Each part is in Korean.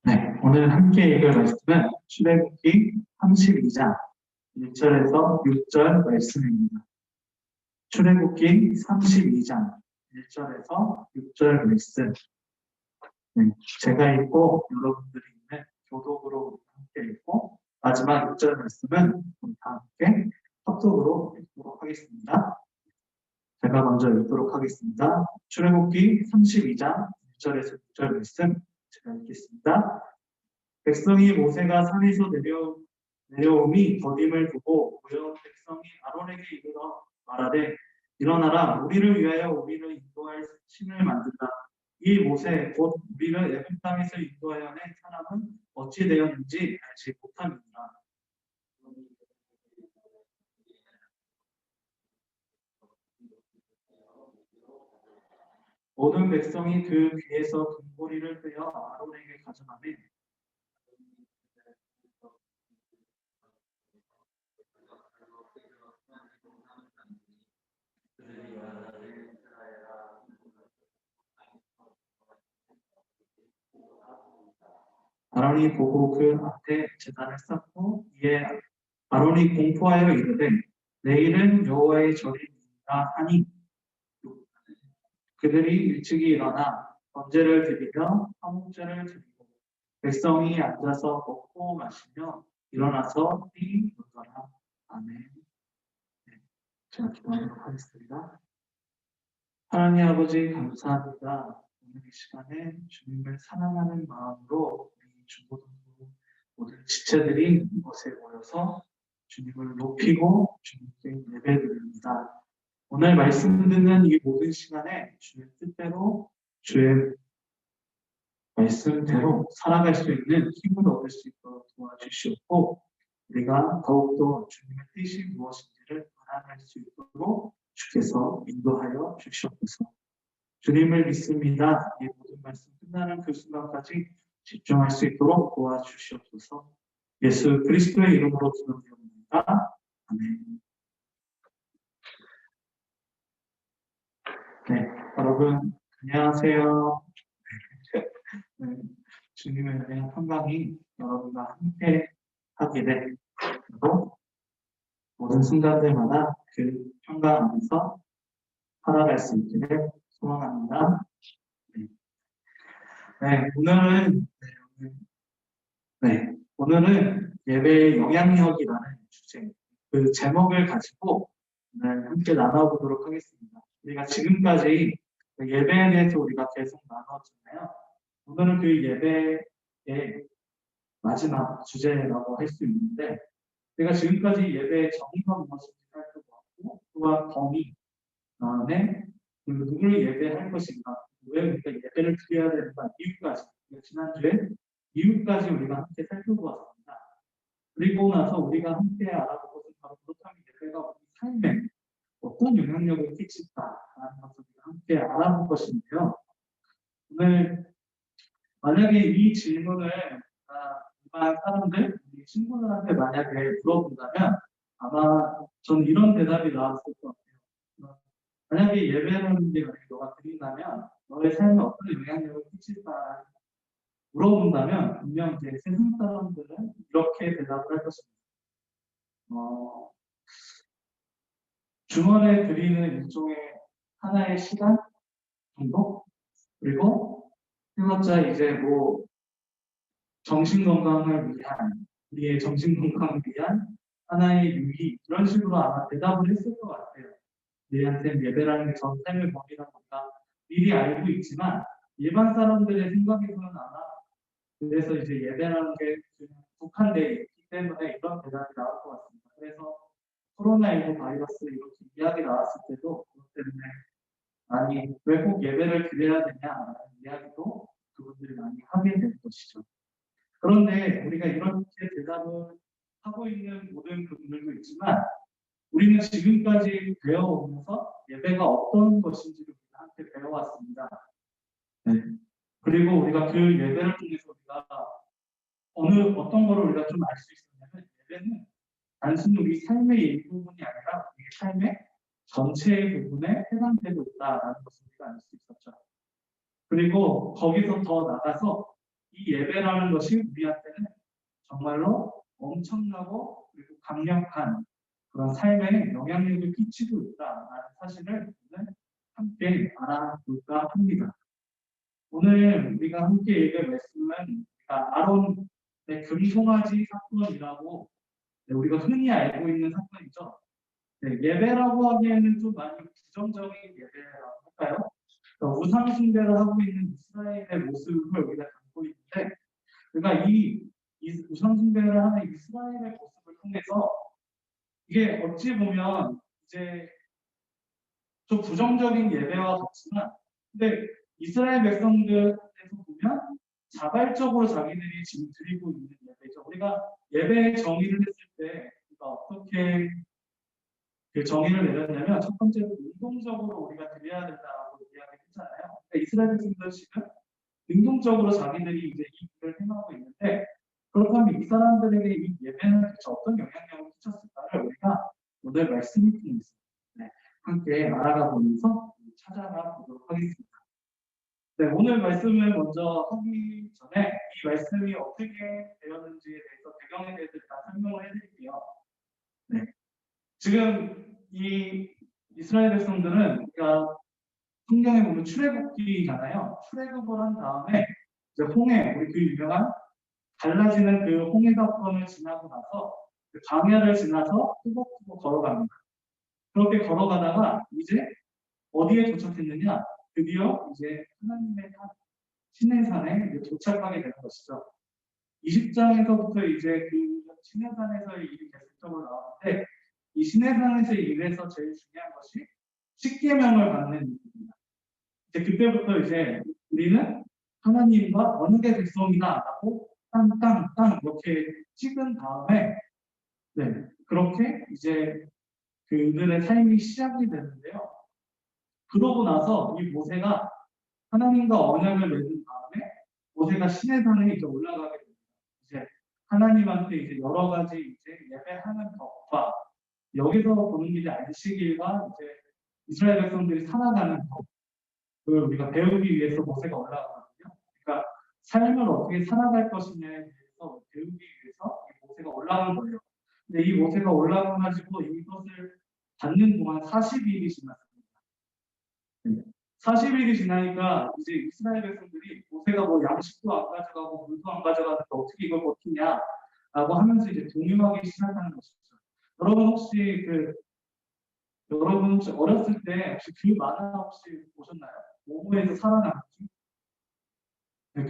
네, 오늘 함께 읽을 말씀은 출애굽기 32장 1절에서 6절 말씀입니다. 출애굽기 32장 1절에서 6절 말씀. 네, 제가 읽고 여러분들이 있는 교독으로 함께 읽고 마지막 6절 말씀은 우리 다 함께 합독으로 읽도록 하겠습니다. 제가 먼저 읽도록 하겠습니다. 출애굽기 32장 1절에서 6절 말씀 제가 읽겠습니다. 백성이 모세가 산에서 내려오니 더딤을 보고 모여 백성이 아론에게 이르러 말하되 일어나라 우리를 위하여 우리를 인도할 신을 만든다. 이 모세 곧 우리를 애굽 땅에서 인도하여 낸 사람은 어찌 되었는지 알지 못함이니라. 모든 백성이 그 귀에서 금고리를 빼어 아론에게 가져가매 아론이 보고 그 앞에 제단을 쌓고 이에 아론이 공포하여 이르되 내일은 여호와의 절이니라 하니 그들이 일찍이 일어나 번제를 드리며 화목제를 드리고 백성이 앉아서 먹고 마시며 일어나서 뛰 놀더라. 아멘. 네, 제가 기도하도록 하겠습니다. 하나님 아버지 감사합니다. 오늘 이 시간에 주님을 사랑하는 마음으로 우리 중고등부 모든 지체들이 이곳에 모여서 주님을 높이고 주님께 예배드립니다. 오늘 말씀 듣는 이 모든 시간에 주의 뜻대로 주의 말씀대로 살아갈 수 있는 힘을 얻을 수 있도록 도와주시옵고 우리가 더욱더 주님의 뜻이 무엇인지를 알아갈 수 있도록 주께서 인도하여 주시옵소서. 주님을 믿습니다. 이 모든 말씀 끝나는 그 순간까지 집중할 수 있도록 도와주시옵소서. 예수 그리스도의 이름으로 기도드립니다. 아멘. 네, 여러분 안녕하세요. 네, 주님의 은혜 평강이 여러분과 함께 하기를 그리고 모든 순간들마다 그 평강 안에서 살아갈 수 있기를 소망합니다. 네, 오늘은 예배의 영향력이라는 주제, 그 제목을 가지고 오늘 함께 나눠보도록 하겠습니다. 우리가 지금까지 예배에 대해서 우리가 계속 나눴잖아요. 오늘은 그 예배의 마지막 주제라고 할 수 있는데, 우리가 지금까지 예배의 정의가 무엇인지 살펴보았고, 또한 범위, 다음에 누구를 예배할 것인가, 왜 우리가 예배를 드려야 되는가, 이유까지, 지난주에 이유까지 우리가 함께 살펴보았습니다. 그리고 나서 우리가 함께 알아본 것은 바로 그렇다면 예배가 우리 삶에 어떤 영향력을 끼칠까라는 것을 우리가 함께 알아볼 것인데요. 오늘 만약에 이 질문을 일반 사람들, 우리 친구들한테 만약에 물어본다면 아마 저는 이런 대답이 나왔을 것 같아요. 만약에 예배라는 게 만약에 너가 드린다면 너의 삶에 어떤 영향력을 끼칠까 물어본다면 분명 이제 세상 사람들은 이렇게 대답을 할 것입니다. 주말에 드리는 일종의 하나의 시간 정도? 그리고 해봤자 이제 뭐 정신 건강을 위한 우리의 정신 건강을 위한 하나의 유의 이런 식으로 아마 대답을 했을 것 같아요. 우리한테는 예배라는 게 전 삶의 범위라고 우리가 미리 알고 있지만 일반 사람들의 생각에서는 아마 그래서 이제 예배라는 게 국한되어 있기 때문에 이런 대답이 나올 것 같습니다. 그래서 코로나19 바이러스 이렇게 이야기 나왔을 때도 그것 때문에 아니 왜 꼭 예배를 드려야 되냐라는 이야기도 그분들이 많이 하게 된 것이죠. 그런데 우리가 이렇게 대답을 하고 있는 모든 분들도 있지만 우리는 지금까지 배워오면서 예배가 어떤 것인지를 우리가 함께 배워왔습니다. 네. 그리고 우리가 그 예배를 통해서 우리가 어떤 거를 우리가 좀 알 수 있었냐면 예배는 단순히 우리 삶의 일부분이 아니라 우리 삶의 전체의 부분에 해당되고 있다라는 것을 우리가 알 수 있었죠. 그리고 거기서 더 나가서 이 예배라는 것이 우리한테는 정말로 엄청나고 그리고 강력한 그런 삶에 영향력을 끼치고 있다라는 사실을 오늘 함께 알아볼까 합니다. 오늘 우리가 함께 읽을 말씀은 아론의 금송아지 사건이라고 우리가 흔히 알고 있는 사건이죠. 네, 예배라고 하기에는 좀 많이 부정적인 예배라고 할까요? 우상 숭배를 하고 있는 이스라엘의 모습을 우리가 담고 있는데, 그러니까 이 우상 숭배를 하는 이스라엘의 모습을 통해서 이게 어찌 보면 이제 좀 부정적인 예배와 같지만, 근데 이스라엘 백성들에서 보면 자발적으로 자기들이 지금 드리고 있는 예배죠. 우리가 예배의 정의를 했을 때 우리가 어떻게 그 정의를 내렸냐면 첫 번째로 능동적으로 우리가 드려야 된다라고 이야기했잖아요. 그러니까 이스라엘 백성들 지금 능동적으로 자기들이 이제 이 일을 행하고 있는데 그렇다면 이 사람들에게 이 예배는 대체 어떤 영향력을 끼쳤을까를 우리가 오늘 말씀을 통해서 함께 알아가 보면서 찾아가 보도록 하겠습니다. 네, 오늘 말씀을 먼저 하기 전에 이 말씀이 어떻게 되었는지에 대해서 배경에 대해서 일단 설명을 해드릴게요. 네. 지금 이 이스라엘 백성들은 그러니까 성경에 보면 출애굽기잖아요. 출애굽을 한 다음에 이제 홍해, 우리 그 유명한 갈라지는 그 홍해 사건을 지나고 나서 그 광야를 지나서 뚜벅뚜벅 걸어갑니다. 그렇게 걸어가다가 이제 어디에 도착했느냐? 드디어 이제 하나님의 산, 시내산에 도착하게 되는 것이죠. 20장에서부터 이제 그 시내산에서의 일이 계속적으로 나오는데 이 시내산에서의 일에서 제일 중요한 것이 십계명을 받는 일입니다. 이제 그때부터 이제 우리는 하나님과 언약의 백성이다라고 땅 이렇게 찍은 다음에 네 그렇게 이제 그들의 삶이 시작이 되는데요. 그러고 나서 이 모세가 하나님과 언약을 맺은 다음에 모세가 시내산에 이제 올라가게 됩니다. 이제 하나님한테 이제 여러 가지 이제 예배하는 법과 여기서 보는 게 안식일과 이제 이스라엘 백성들이 살아가는 법을 우리가 배우기 위해서 모세가 올라가거든요. 그러니까 삶을 어떻게 살아갈 것이냐에 대해서 배우기 위해서 모세가 올라간 거예요. 근데 이 모세가 올라가가지고 이것을 받는 동안 40일이 지났습니다. 40일이 지나니까 이제 이스라엘 백성들이 모세가 뭐 양식도 안 가져가고 물도 안 가져가는데 어떻게 이걸 버티냐라고 하면서 이제 동요하기 시작하는 것이죠. 여러분 혹시 어렸을 때 혹시 그 만화 혹시 보셨나요? 모모에서 살아남기? 네,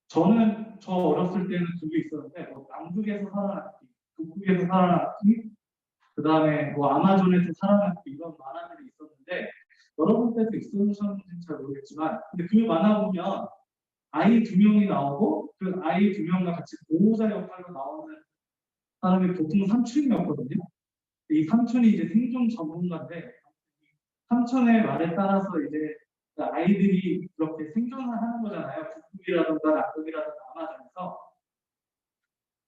저 어렸을 때는 그게 있었는데 뭐 남극에서 살아남기, 북극에서 살아남기, 그 다음에 뭐 아마존에서 살아남기 이런 만화들이 있었는데 여러분 때도 있으셨는지는 잘 모르겠지만 근데 그 만화 보면 아이 2명이 나오고 그 아이 2명과 같이 보호자 역할로 나오는 사람이 보통 삼촌이었거든요. 이 삼촌이 이제 생존 전문가인데 삼촌의 말에 따라서 이제 아이들이 그렇게 생존을 하는 거잖아요. 북극이라든가 남극이라든가 아마존에서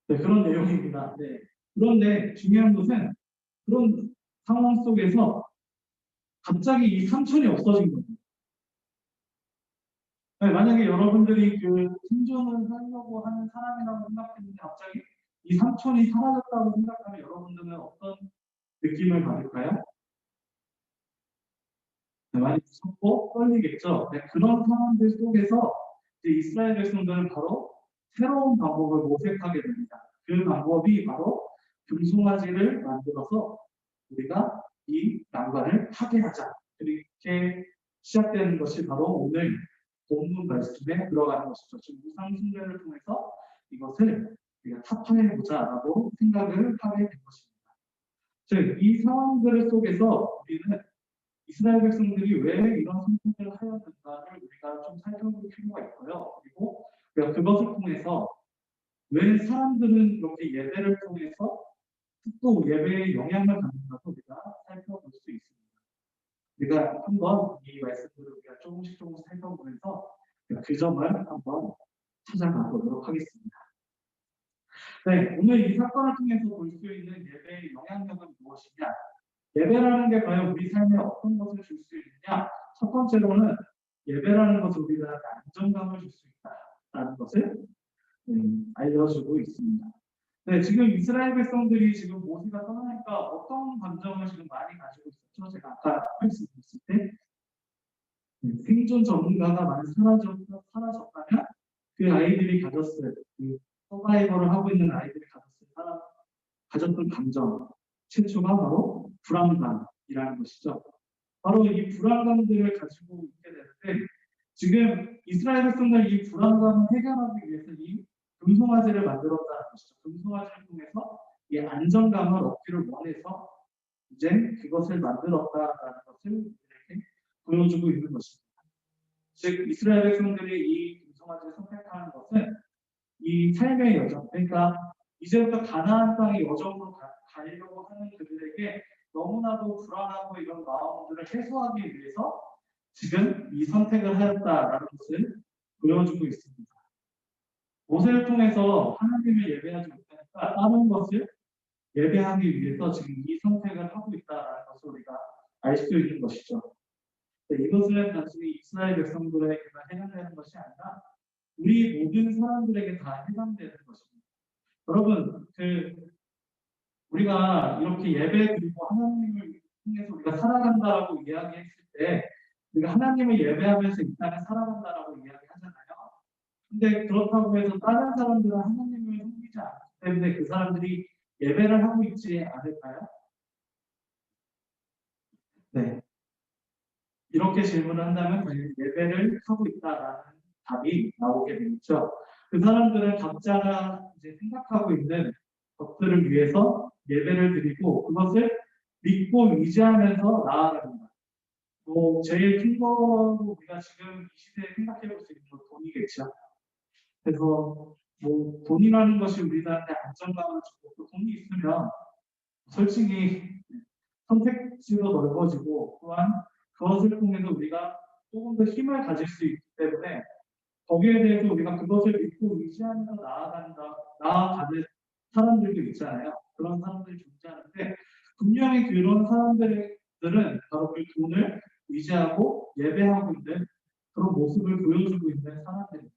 네, 그런 내용입니다. 네. 그런데 중요한 것은 그런 상황 속에서 갑자기 이 삼촌이 없어진 거예요. 네, 만약에 여러분들이 그 생존을 하려고 하는 사람이라고 생각했는데 갑자기 이 삼촌이 사라졌다고 생각하면 여러분들은 어떤 느낌을 받을까요? 네, 많이 무섭고 떨리겠죠. 네, 그런 상황들 속에서 이스라엘 백성들은 바로 새로운 방법을 모색하게 됩니다. 그 방법이 바로 금송아지를 만들어서 우리가 이 난관을 타개하자. 그렇게 시작되는 것이 바로 오늘 본문 말씀에 들어가는 것이죠. 지금 우상 숭배를 통해서 이것을 우리가 타파해보자라고 생각을 하게 된 것입니다. 즉, 이 상황들 속에서 우리는 이스라엘 백성들이 왜 이런 선택을 하였는가를 우리가 좀 살펴볼 필요가 있고요. 그리고 우리가 그것을 통해서 왜 사람들은 이렇게 예배를 통해서 또 예배에 영향을 받는가도 우리가 살펴볼 수 있습니다. 우리가 한번 이 말씀들을 우리가 조금씩 살펴보면서 그 점을 한번 찾아가 보도록 하겠습니다. 네, 오늘 이 사건을 통해서 볼 수 있는 예배의 영향력은 무엇이냐? 예배라는 게 과연 우리 삶에 어떤 것을 줄 수 있느냐? 첫 번째로는 예배라는 것은 우리들한테 안정감을 줄 수 있다라는 것을 알려주고 있습니다. 네, 지금 이스라엘 백성들이 지금 모세가 떠나니까 어떤 감정을 지금 많이 가지고 있었죠? 제가 아까 말씀드렸을 때 생존 전문가가 많이 사라졌다면 그 아이들이 가졌을 그 서바이벌을 하고 있는 아이들이 가졌던 감정 최초가 바로 불안감이라는 것이죠. 바로 이 불안감들을 가지고 있게 되는데 지금 이스라엘 백성들 이 불안감을 해결하기 위해서 이 금송아지를 만들었다는 것이죠. 금송아지를 통해서 이 안정감을 얻기를 원해서 이제 그것을 만들었다라는 것을 이렇게 보여주고 있는 것입니다. 즉 이스라엘 백성들이 이 금송아지를 선택하는 것은 이 삶의 여정, 그러니까 이제부터 가나안 땅의 여정으로 가려고 하는 그들에게 너무나도 불안하고 이런 마음들을 해소하기 위해서 지금 이 선택을 하였다라는 것을 보여주고 있습니다. 모세를 통해서 하나님을 예배하지 못하니까 다른 것을 예배하기 위해서 지금 이 선택을 하고 있다라는 것을 우리가 알 수 있는 것이죠. 이것은 단순히 이스라엘 백성들에게만 해당되는 것이 아니라 우리 모든 사람들에게 다 해당되는 것입니다. 여러분, 우리가 이렇게 예배 드리고 하나님을 통해서 우리가 살아간다라고 이야기했을 때 우리가 하나님을 예배하면서 이 땅에 살아간다라고 이야기하잖아요. 근데 그렇다고 해서 다른 사람들은 하나님을 섬기지 않기 때문에 그 사람들이 예배를 하고 있지 않을까요? 네. 이렇게 질문을 한다면 예배를 하고 있다라는 답이 나오게 되겠죠. 그 사람들은 각자가 이제 생각하고 있는 것들을 위해서 예배를 드리고 그것을 믿고 의지하면서 나아갑니다. 제일 큰 거로 우리가 지금 이 시대에 생각해 볼 수 있는 건 돈이겠죠. 그래서 돈이라는 것이 우리들한테 안정감을 주고 또 돈이 있으면 솔직히 선택지도 넓어지고 또한 그것을 통해서 우리가 조금 더 힘을 가질 수 있기 때문에 거기에 대해서 우리가 그것을 믿고 의지하면서 나아가는 사람들도 있잖아요. 그런 사람들이 존재하는데 분명히 그런 사람들은 바로 그 돈을 의지하고 예배하고 있는 그런 모습을 보여주고 있는 사람들입니다.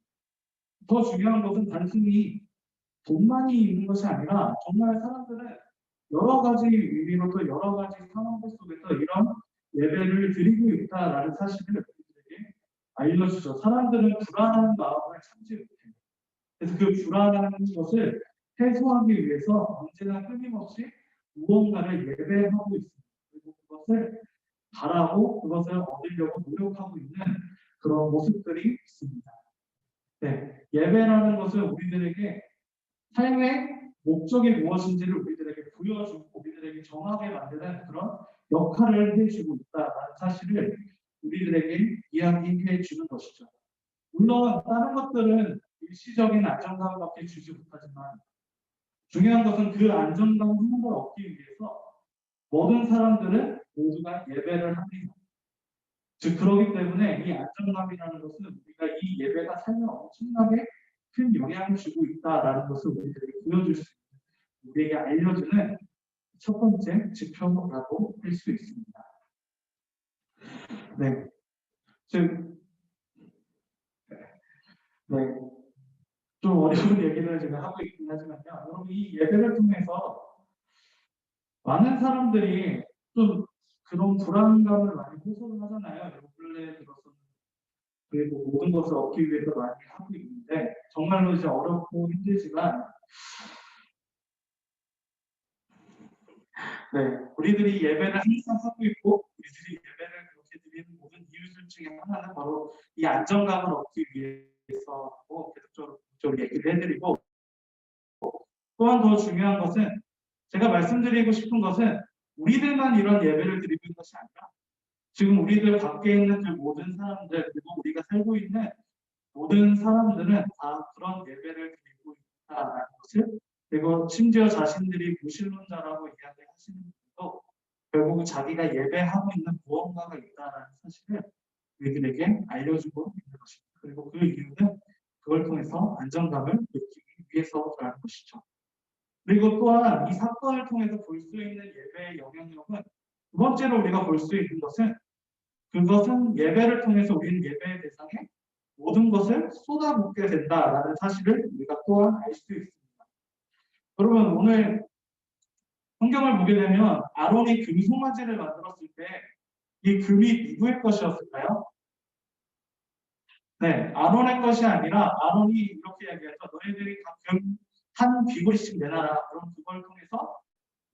더 중요한 것은 단순히 돈만이 있는 것이 아니라 정말 사람들은 여러 가지 의미로 또 여러 가지 상황들 속에서 이런 예배를 드리고 있다라는 사실을 우리들에게 알려주죠. 사람들은 불안한 마음을 참지 못해요. 그래서 그 불안한 것을 해소하기 위해서 언제나 끊임없이 무언가를 예배하고 있습니다. 그리고 그것을 바라고 그것을 얻으려고 노력하고 있는 그런 모습들이 있습니다. 네, 예배라는 것은 우리들에게 삶의 목적이 무엇인지를 우리들에게 보여주고 우리들에게 정하게 만드는 그런 역할을 해주고 있다는 사실을 우리들에게 이야기해 주는 것이죠. 물론 다른 것들은 일시적인 안정감밖에 주지 못하지만 중요한 것은 그 안정감 하나를 얻기 위해서 모든 사람들은 모두가 예배를 합니다. 즉 그렇기 때문에 이 안정감이라는 것은 우리가 이 예배가 삶에 엄청나게 큰 영향을 주고 있다라는 것을 우리들에게 보여줄 수 있는, 우리에게 알려주는 첫 번째 지표라고 할 수 있습니다. 네, 좀 어려운 얘기를 제가 하고 있긴 하지만요. 여러분 이 예배를 통해서 많은 사람들이 좀 그런 불안감을 많이 호소를 하잖아요. 근래에 들어서 그리고 모든 것을 얻기 위해서 많이 하고 있는데 정말로 이제 어렵고 힘들지만 우리들이 예배를 항상 하고 있고 우리들이 예배를 그렇게 드리는 모든 이유들 중에 하나는 바로 이 안정감을 얻기 위해서라고 계속적으로 얘기를 해드리고 또한 더 중요한 것은 제가 말씀드리고 싶은 것은 우리들만 이런 예배를 드리고 있는 것이 아니라 지금 우리들 밖에 있는 그 모든 사람들 그리고 우리가 살고 있는 모든 사람들은 다 그런 예배를 드리고 있다라는 것을, 그리고 심지어 자신들이 무신론자라고 이야기하시는 분도 결국 자기가 예배하고 있는 무언가가 있다라는 사실을 우리들에게 알려주고 있는 것입니다. 그리고 그 이유는 그걸 통해서 안정감을 느끼기 위해서라는 것이죠. 그리고 또한 이 사건을 통해서 볼 수 있는 예배의 영향력은, 두 번째로 우리가 볼 수 있는 것은, 그것은 예배를 통해서 우리는 예배의 대상에 모든 것을 쏟아붓게 된다라는 사실을 우리가 또한 알 수 있습니다. 여러분, 오늘 성경을 보게 되면 아론이 금송아지를 만들었을 때 이 금이 누구의 것이었을까요? 네, 아론의 것이 아니라 아론이 이렇게 이야기하죠. 너희들이 금 한 귀고리씩 내놔라. 그럼 그걸 통해서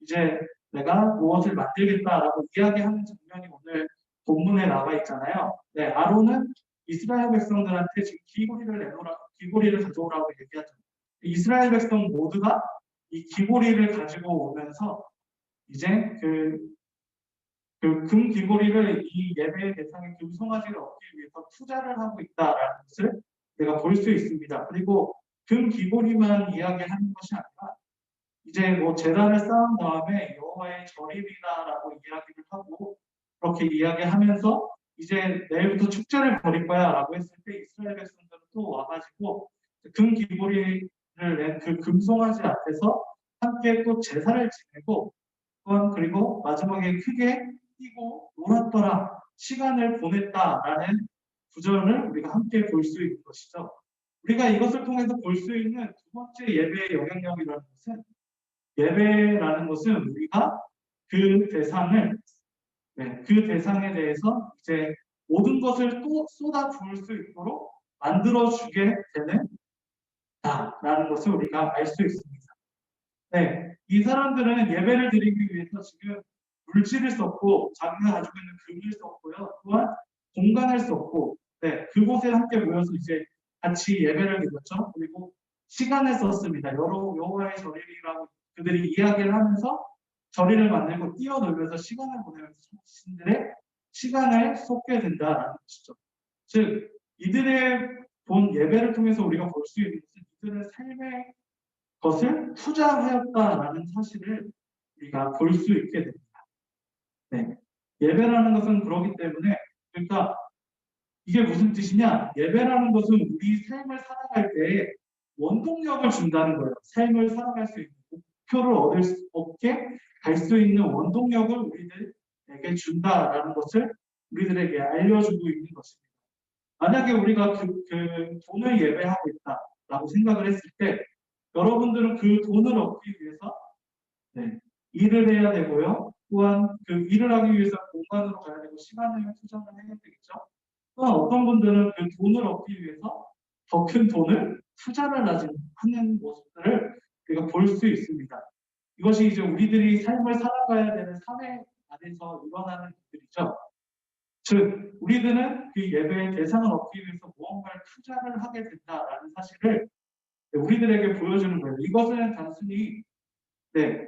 이제 내가 무엇을 만들겠다라고 이야기하는 장면이 오늘 본문에 나와 있잖아요. 네, 아론은 이스라엘 백성들한테 지금 귀고리를 내놓으라, 귀고리를 가져오라고 얘기하죠. 이스라엘 백성 모두가 이 귀고리를 가지고 오면서 이제 금 귀고리를 이 예배의 대상의 금송아지를 얻기 위해서 투자를 하고 있다라는 것을 우리가 볼 수 있습니다. 그리고 금 귀고리만 이야기하는 것이 아니라 이제 뭐 제단을 쌓은 다음에 여호와의 절입이다라고 이야기를 하고, 그렇게 이야기하면서 이제 내일부터 축제를 벌일 거야라고 했을 때 이스라엘 백성들은 또 와가지고 금 귀고리를 낸 그 금송아지 앞에서 함께 또 제사를 지내고, 또한 그리고 마지막에 크게 뛰고 놀았더라, 시간을 보냈다라는 구절을 우리가 함께 볼 수 있는 것이죠. 우리가 이것을 통해서 볼 수 있는 두 번째 예배의 영향력이라는 것은, 예배라는 것은 우리가 그 대상을, 그 대상에 대해서 이제 모든 것을 또 쏟아 부을 수 있도록 만들어주게 되는 다라는 것을 우리가 알 수 있습니다. 네, 이 사람들은 예배를 드리기 위해서 지금 물질을 썼고, 자기가 가지고 있는 금을 썼고요. 또한 공간을 썼고, 네, 그곳에 함께 모여서 이제 같이 예배를 드렸죠. 그리고 시간을 썼습니다. 여호와의 절일이라고 그들이 이야기를 하면서 절일을 만들고 뛰어놀면서 시간을 보내면서 자신들의 시간을 쏟게 된다라는 것이죠. 즉, 이들의 본 예배를 통해서 우리가 볼 수 있는 것은 이들의 삶의 것을 투자하였다라는 사실을 우리가 볼 수 있게 됩니다. 네. 예배라는 것은 그렇기 때문에, 그러니까 이게 무슨 뜻이냐? 예배라는 것은 우리 삶을 살아갈 때 원동력을 준다는 거예요. 삶을 살아갈 수 있는 목표를 얻게 갈 수 있는 원동력을 우리들에게 준다라는 것을 우리들에게 알려주고 있는 것입니다. 만약에 우리가 그 돈을 예배하고 있다라고 생각을 했을 때, 여러분들은 그 돈을 얻기 위해서, 네, 일을 해야 되고요. 또한 그 일을 하기 위해서 공간으로 가야 되고 시간을 투자를 해야 되겠죠. 또한 어떤 분들은 그 돈을 얻기 위해서 더 큰 돈을 투자를 하는 모습들을 우리가 볼 수 있습니다. 이것이 이제 우리들이 삶을 살아가야 되는 사회 안에서 일어나는 일들이죠. 즉, 우리들은 그 예배의 대상을 얻기 위해서 무언가를 투자를 하게 된다라는 사실을 우리들에게 보여주는 거예요. 이것은 단순히, 네,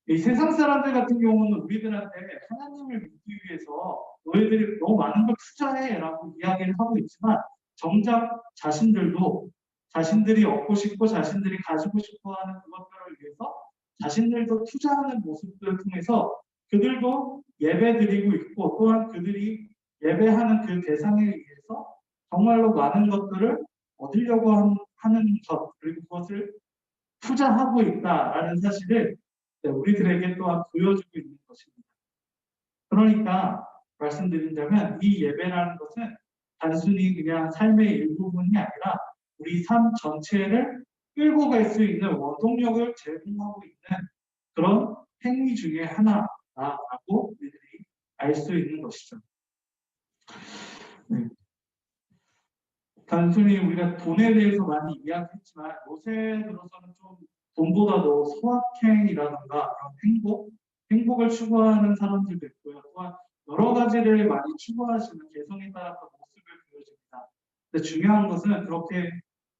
이 세상 사람들 같은 경우는 우리들한테 하나님을 믿기 위해서 너희들이 너무 많은 걸 투자해라고 이야기를 하고 있지만, 정작 자신들도 자신들이 얻고 싶고 자신들이 가지고 싶어하는 그것들을 위해서 자신들도 투자하는 모습들을 통해서 그들도 예배드리고 있고, 또한 그들이 예배하는 그 대상에 의해서 정말로 많은 것들을 얻으려고 하는 것, 그리고 그것을 투자하고 있다라는 사실을 우리들에게 또한 보여주고 있는 것입니다. 그러니까 말씀드린다면 이 예배라는 것은 단순히 그냥 삶의 일부분이 아니라 우리 삶 전체를 끌고 갈 수 있는 원동력을 제공하고 있는 그런 행위 중에 하나라고 우리들이 알 수 있는 것이죠. 네. 단순히 우리가 돈에 대해서 많이 이야기했지만 요새 들어서는 좀 돈보다도 소확행이라든가 그런 행복을 추구하는 사람들도 있고요. 또한 여러 가지를 많이 추구하시는 개성에 따라서 모습을 보여줍니다. 근데 중요한 것은 그렇게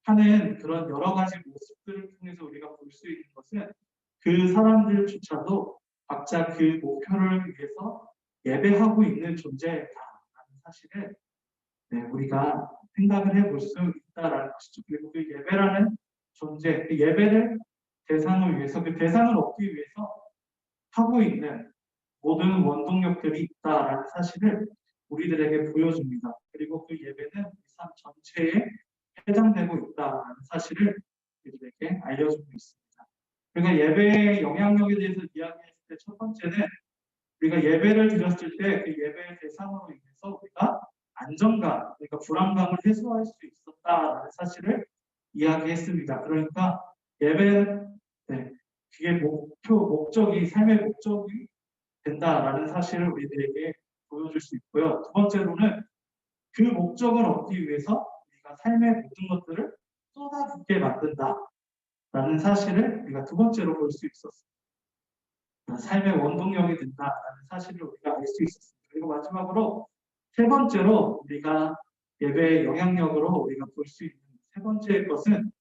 하는 그런 여러 가지 모습들을 통해서 우리가 볼 수 있는 것은 그 사람들조차도 각자 그 목표를 위해서 예배하고 있는 존재다라는 사실을 우리가 생각을 해볼 수 있다라는 것이죠. 그리고 그 예배라는 존재, 그 예배를 대상을 위해서, 그 대상을 얻기 위해서 하고 있는 모든 원동력들이 있다라는 사실을 우리들에게 보여줍니다. 그리고 그 예배는 이 삶 전체에 해당되고 있다라는 사실을 우리들에게 알려주고 있습니다. 그러니까 예배의 영향력에 대해서 이야기했을 때 첫 번째는 우리가 예배를 드렸을 때 그 예배의 대상으로 인해서 우리가 안정감, 그러니까 불안감을 해소할 수 있었다라는 사실을 이야기했습니다. 그러니까 예배, 네, 그게 목적이, 삶의 목적이 된다라는 사실을 우리들에게 보여줄 수 있고요. 두 번째로는 그 목적을 얻기 위해서 우리가 삶의 모든 것들을 쏟아붓게 만든다라는 사실을 우리가 두 번째로 볼 수 있었습니다. 삶의 원동력이 된다라는 사실을 우리가 알 수 있었습니다. 그리고 마지막으로 세 번째로 우리가 예배의 영향력으로 우리가 볼 수 있는 세 번째 것은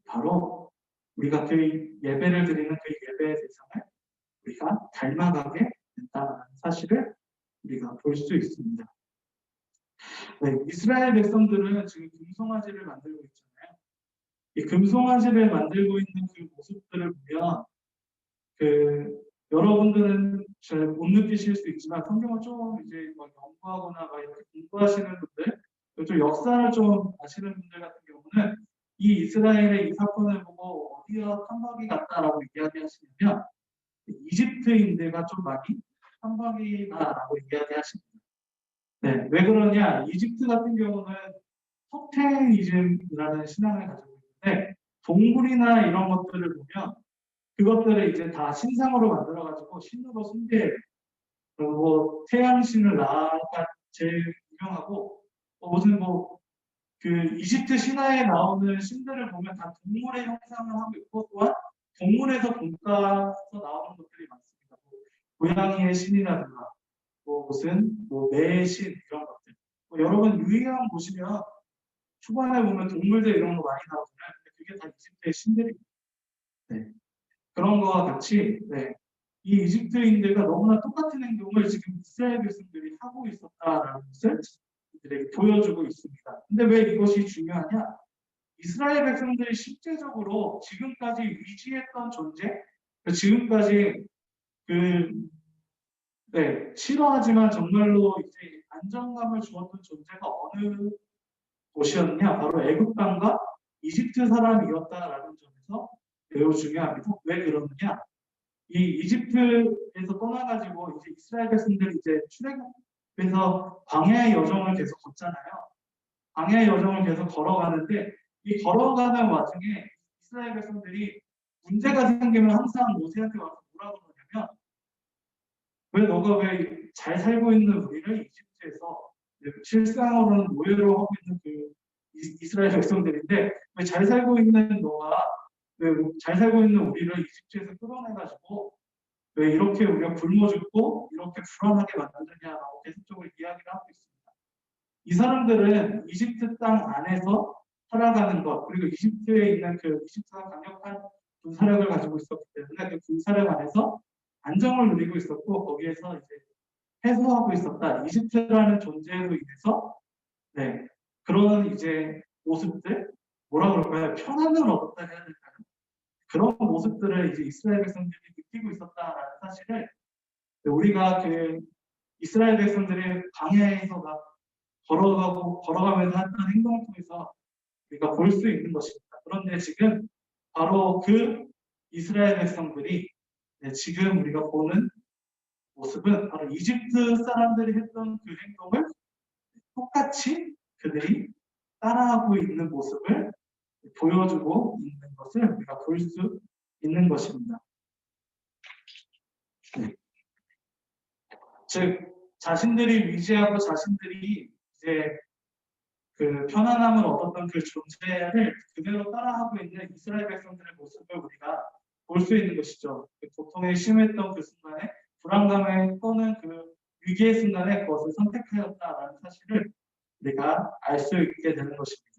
바로 우리가 그 예배를 드리는 그 예배의 대상을 우리가 닮아가게 된다는 사실을 우리가 볼 수 있습니다. 네, 이스라엘 백성들은 지금 금송아지를 만들고 있잖아요. 이 금송아지를 만들고 있는 그 모습들을 보면 여러분들은 잘 못 느끼실 수 있지만 성경을 좀 이제 막 연구하거나 막 이렇게 공부하시는 분들, 좀 역사를 좀 아시는 분들 같은 경우는 이 이스라엘의 이 사건을 보고 어디가 탐박이 같다라고 이야기하시냐면 이집트인들과 좀 많이 탐박이다라고 이야기하십니다. 네, 왜 그러냐? 이집트 같은 경우는 토테이즘이라는 신앙을 가지고 있는데 동물이나 이런 것들을 보면 그것들을 이제 다 신상으로 만들어가지고 신으로 숭배해요. 그리고 뭐 태양신을 낳아가 제일 유명하고 무슨 그 이집트 신화에 나오는 신들을 보면 다 동물의 형상을 하고 있고 또한 동물에서 본가서 나오는 것들이 많습니다. 고양이의 신이라든가 무슨 매의 신 이런 것들. 여러분 유희왕 보시면 초반에 보면 동물들 이런 거 많이 나오잖아요. 근데 그게 다 이집트의 신들입니다. 네. 그런 거와 같이 이 이집트인들과 너무나 똑같은 행동을 지금 이스라엘 백성들이 하고 있었다라는 것을 이들에게 보여주고 있습니다. 근데 왜 이것이 중요하냐? 이스라엘 백성들이 실제적으로 지금까지 위지했던 존재, 지금까지 싫어하지만 정말로 이제 안정감을 주었던 존재가 어느 곳이었냐? 바로 애굽 땅과 이집트 사람이었다라는 점에서 매우 중요합니다. 왜 그러느냐? 이 이집트에서 떠나가지고 이제 이스라엘 백성들이 이제 출애굽에서 광야의 여정을 계속 걷잖아요. 광야의 여정을 계속 걸어가는데 이 걸어가는 와중에 이스라엘 백성들이 문제가 생기면 항상 모세한테 와서 뭐라 그러냐면 왜 너가 왜 잘 살고 있는 우리를 이집트에서 실상으로는 노예로 하고 있는 그 이스라엘 백성들인데 왜 잘 살고 있는 너가 왜 잘 살고 있는 우리를 이집트에서 끌어내가지고 왜 이렇게 우리가 굶어 죽고 이렇게 불안하게 만드느냐라고 계속적으로 이야기를 하고 있습니다. 이 사람들은 이집트 땅 안에서 살아가는 것 그리고 이집트에 있는 그 이집트가 강력한 군사력을 가지고 있었기 때문에 그 군사력 안에서 안정을 누리고 있었고 거기에서 이제 해소하고 있었다. 이집트라는 존재로 인해서 그런 이제 모습들 뭐라 그럴까요? 편안을 얻었다 해야 될까요? 그런 모습들을 이제 이스라엘 백성들이 느끼고 있었다라는 사실을 우리가 그 이스라엘 백성들이 광야에서 막 걸어가면서 했던 행동을 통해서 우리가 볼 수 있는 것입니다. 그런데 지금 바로 그 이스라엘 백성들이 지금 우리가 보는 모습은 바로 이집트 사람들이 했던 그 행동을 똑같이 그들이 따라하고 있는 모습을 보여주고 있는 것을 우리가 볼 수 있는 것입니다. 즉 자신들이 위지하고 자신들이 이제 그 편안함을 얻었던 그 존재를 그대로 따라하고 있는 이스라엘 백성들의 모습을 우리가 볼 수 있는 것이죠. 그 고통에 심했던 그 순간에 불안감에 떠는 그 위기의 순간에 그것을 선택하였다라는 사실을 우리가 알 수 있게 되는 것입니다.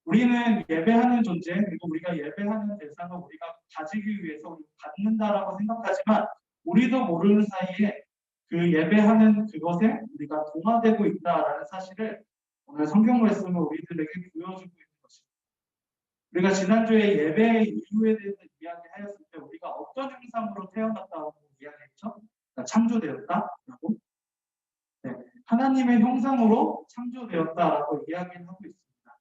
우리는 예배하는 존재, 그리고 우리가 예배하는 대상을 우리가 가지기 위해서 갖는다라고 생각하지만 우리도 모르는 사이에 그 예배하는 그것에 우리가 동화되고 있다라는 사실을 오늘 성경 말씀을 우리들에게 보여주고 있는 것입니다. 우리가 지난주에 예배 이유에 대해서 이야기하였을 때 우리가 어떤 형상으로 태어났다고 이야기했죠? 그러니까 창조되었다라고. 네, 하나님의 형상으로 창조되었다라고 이야기를 하고 있습니다.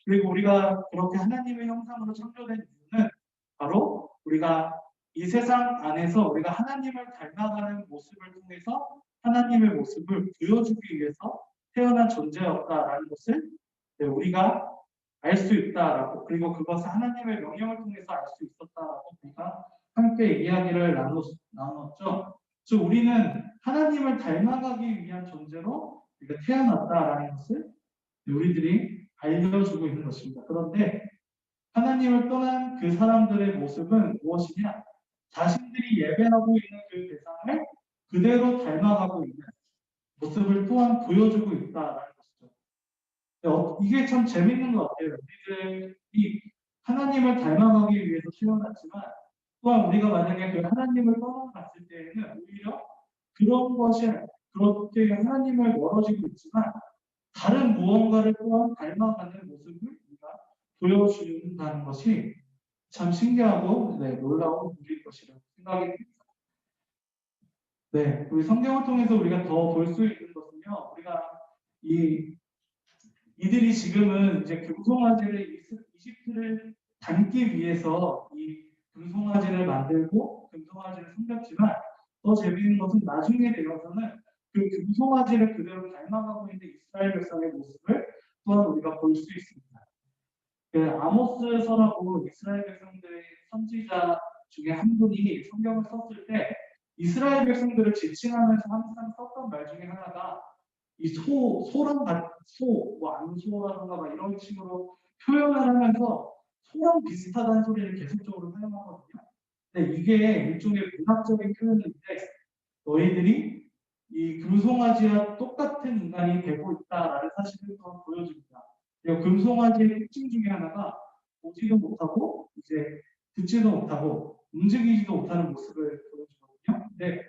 그리고 우리가 그렇게 하나님의 형상으로 창조된 이유는 바로 우리가 이 세상 안에서 우리가 하나님을 닮아가는 모습을 통해서 하나님의 모습을 보여주기 위해서 태어난 존재였다라는 것을 우리가 알 수 있다라고, 그리고 그것을 하나님의 명령을 통해서 알 수 있었다라고 우리가 함께 이야기를 나눴죠. 즉 우리는 하나님을 닮아가기 위한 존재로 우리가 태어났다라는 것을 우리들이 알려주고 있는 것입니다. 그런데 하나님을 떠난 그 사람들의 모습은 무엇이냐? 자신들이 예배하고 있는 그 대상을 그대로 닮아가고 있는 모습을 또한 보여주고 있다라는 것이죠. 이게 참 재밌는 것 같아요. 우리들이 하나님을 닮아가기 위해서 태어났지만 또한 우리가 만약에 그 하나님을 떠나갔을 때에는 오히려 그런 것이 그렇게 하나님을 멀어지고 있지만 다른 무언가를 또한 닮아가는 모습을 우리가 보여준다는 것이 참 신기하고 놀라운 일일 것이라고 생각이 듭니다. 네, 우리 성경을 통해서 우리가 더 볼 수 있는 것은요, 우리가 이들이 지금은 이제 금송아지를 이집트를 닮기 위해서 이 금송아지를 만들고 금송아지를 섬겼지만 더 재미있는 것은 나중에 되어서는 그 금송아지를 그대로 닮아가고 있는 이스라엘 백성의 모습을 또한 우리가 볼 수 있습니다. 그 아모스서라고 이스라엘 백성들의 선지자 중에 한 분이 성경을 썼을 때 이스라엘 백성들을 지칭하면서 항상 썼던 말 중에 하나가 이 소랑 뭐 안소라든가 막 이런 식으로 표현을 하면서 소랑 비슷하다는 소리를 계속적으로 사용하거든요. 근데 이게 일종의 문학적인 표현인데 너희들이 이 금송아지와 똑같은 인간이 되고 있다라는 사실을 또 보여줍니다. 그리고 금송아지의 특징 중에 하나가 보지도 못하고 이제 듣지도 못하고 움직이지도 못하는 모습을 보여주거든요. 근데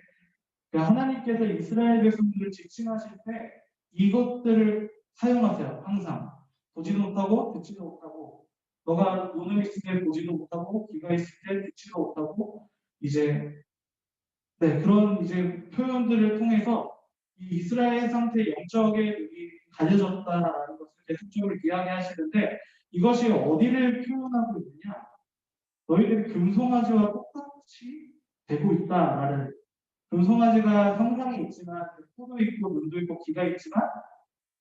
하나님께서 이스라엘 백성들을 지칭하실 때 이것들을 사용하세요. 항상 보지도 못하고 듣지도 못하고 너가 눈을 있을 때 보지도 못하고 귀가 있을 때 듣지도 못하고 이제 그런 이제 표현들을 통해서 이 이스라엘 상태의 영적의 눈이 가려졌다라는 것을 계속적으로 이야기하시는데 이것이 어디를 표현하고 있느냐? 너희들이 금송아지와 똑같이 되고 있다라는 금송아지가 형상이 있지만 코도 있고 눈도 있고 귀가 있지만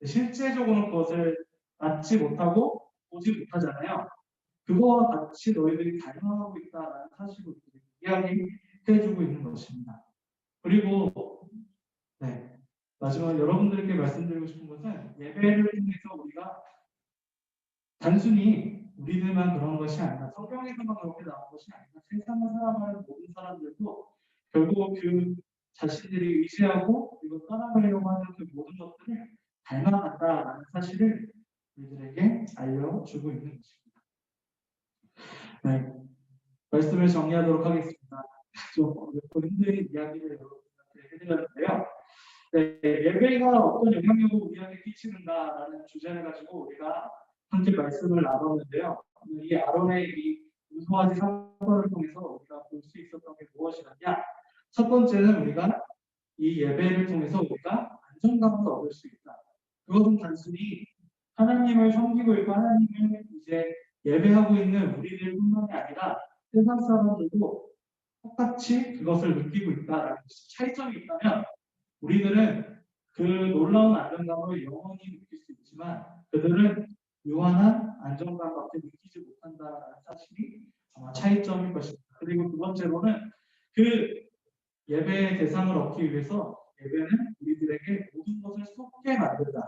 실제적으로는 그것을 낳지 못하고 보지 못하잖아요. 그거와 같이 너희들이 닮아가고 있다라는 사실을 이야기해주고 있는 것입니다. 그리고 마지막 여러분들에게 말씀드리고 싶은 것은 예배를 통해서 우리가 단순히 우리들만 그런 것이 아니라 성경에서만 그렇게 나온 것이 아니라 세상을 살아가는 모든 사람들도 결국 그 자신들이 의지하고 그리고 따라가려고 하는 그 모든 것들을 닮아간다라는 사실을 우리들에게 알려주고 있는 것입니다. 네, 말씀을 정리하도록 하겠습니다. 좀 힘든 이야기를 여러분들한테 해드렸는데요. 예배가 어떤 영향력을 우리에게 끼치는가라는 주제를 가지고 우리가 함께 말씀을 나눴는데요. 이 아론의 이 금송아지 사건을 통해서 우리가 볼 수 있었던 게 무엇이냐? 첫 번째는 우리가 이 예배를 통해서 우리가 안정감을 얻을 수 있다. 그것은 단순히 하나님을 섬기고 있고 하나님을 이제 예배하고 있는 우리들뿐만이 아니라 세상 사람들도 똑같이 그것을 느끼고 있다라는 차이점이 있다면 우리들은 그 놀라운 안정감을 영원히 느낄 수 있지만 그들은 유한한 안정감밖에 느끼지 못한다는 사실이 아마 차이점일 것입니다. 그리고 두 번째로는 그 예배의 대상을 얻기 위해서 예배는 우리들에게 모든 것을 쏟게 만든다.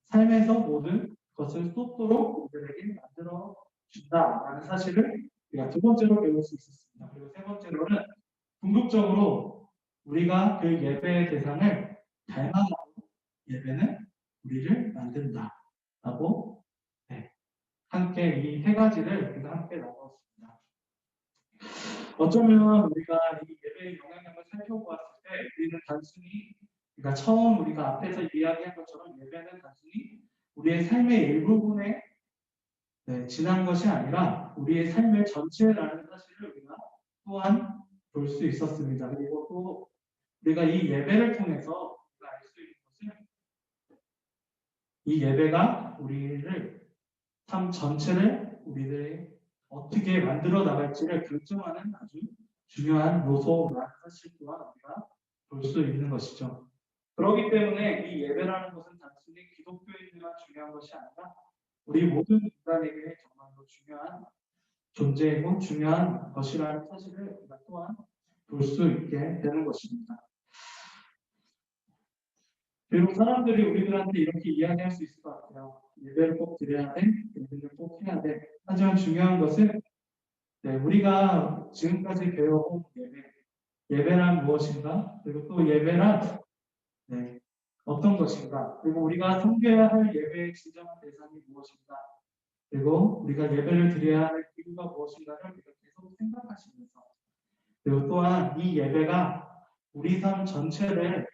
삶에서 모든 것을 쏟도록 우리들에게 만들어 준다라는 사실을 우리가 두 번째로 배울 수 있었습니다. 그리고 세 번째로는 궁극적으로 우리가 그 예배의 대상을 닮아가고 예배는 우리를 만든다라고 함께 이 세 가지를 우리가 함께 나눴습니다. 어쩌면 우리가 이 예배의 영향력을 살펴보았을 때 우리는 단순히 그러니까 처음 우리가 앞에서 이야기한 것처럼 예배는 단순히 우리의 삶의 일부분에 지난 것이 아니라 우리의 삶의 전체라는 사실을 우리가 또한 볼 수 있었습니다. 그리고 또 우리가 이 예배를 통해서 우리가 알 수 있는 것은 이 예배가 우리를 삶 전체를 우리들이 어떻게 만들어 나갈지를 결정하는 아주 중요한 요소라는 사실 또한 우리가 볼 수 있는 것이죠. 그렇기 때문에 이 예배라는 것은 단순히 기독교인들만 중요한 것이 아니라 우리 모든 인간에게 정말로 중요한 존재이고 중요한 것이라는 사실을 우리가 또한 볼 수 있게 되는 것입니다. 그리고 사람들이 우리들한테 이렇게 이야기할 수 있을 것 같아요. 예배를 꼭 드려야 돼, 예배를 꼭 해야 돼. 하지만 중요한 것은 우리가 지금까지 배워온 예배란 무엇인가? 그리고 또 예배란 어떤 것인가? 그리고 우리가 섬겨야 할 예배의 진정한 대상이 무엇인가? 그리고 우리가 예배를 드려야 할 이유가 무엇인가를 우리가 계속 생각하시면서 그리고 또한 이 예배가 우리 삶 전체를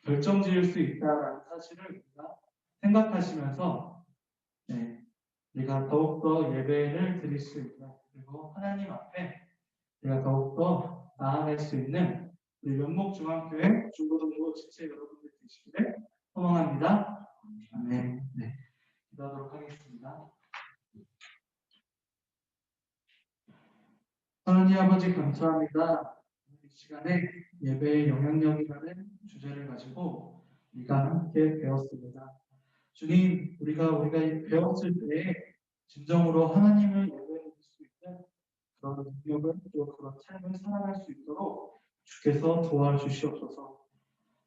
결정지을 수 있다는 사실을 우리가 생각하시면서 우리가 더욱더 예배를 드릴 수 있는 그리고 하나님 앞에 우리가 더욱더 나아갈 수 있는 우리 면목중앙교회 중고등부 지체 여러분들 되시기를 소망합니다. 아멘. 기도하도록 하겠습니다. 하나님 아버지 감사합니다. 이 시간에 예배의 영향력이라는 주제를 가지고 우리가 함께 배웠습니다. 주님, 우리가 배웠을 때 진정으로 하나님을 예배드릴 수 있는 그런 능력을 또 그런 삶을 살아갈 수 있도록 주께서 도와주시옵소서.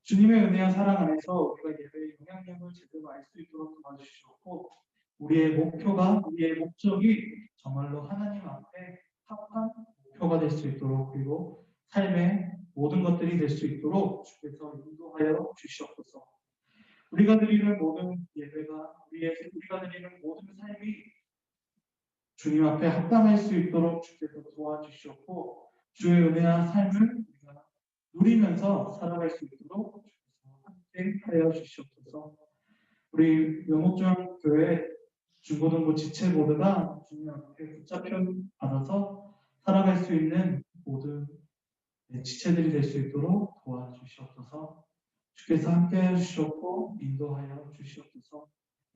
주님의 은혜와 사랑 안에서 우리가 예배의 영향력을 제대로 알 수 있도록 도와주시옵고 우리의 목표가 우리의 목적이 정말로 하나님 앞에 합한 목표가 될 수 있도록 그리고 삶의 모든 것들이 될 수 있도록 주께서 인도하여 주시옵소서. 우리가 드리는 모든 예배가 우리가 드리는 모든 삶이 주님 앞에 합당할 수 있도록 주께서 도와주시옵고 주의 은혜와 삶을 우리가 누리면서 살아갈 수 있도록 주께서 함께 하여 주시옵소서. 우리 영목중앙교회 중고등부 지체 모두가 주님 앞에 붙잡혀 안아서 살아갈 수 있는 모든 지체들이 될 수 있도록 도와주시옵소서. 주께서 함께하여 주시옵고 인도하여 주시옵소서.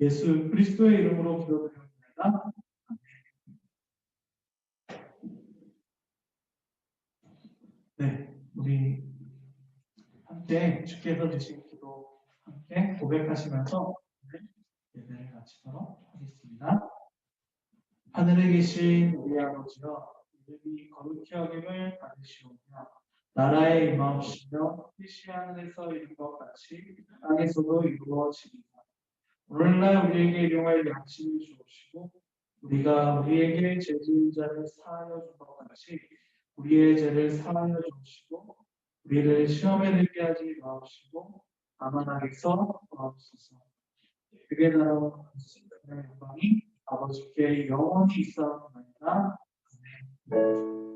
예수 그리스도의 이름으로 기도드립니다. 우리 함께 주께서 주신 기도 함께 고백하시면서 예배를 마치도록 하겠습니다. 하늘에 계신 우리 아버지여, 이름이 거룩히 여김을 받으시오며 나라의 임하옵시며 뜻이 하늘에서 이룬 것 같이 땅에서도 이루어지리라. 오늘날 우리에게 일용할 양식을 주옵시고 우리가 우리에게 죄 지은 자를 사하여 준 것 같이 우리의 죄를 사하여 주옵시고 우리를 시험에 들게 하지 마옵시고 다만 악에서 도와주소서. 그게 나라와 영광이 아버지께 영원히 있사옵나이다. 아멘.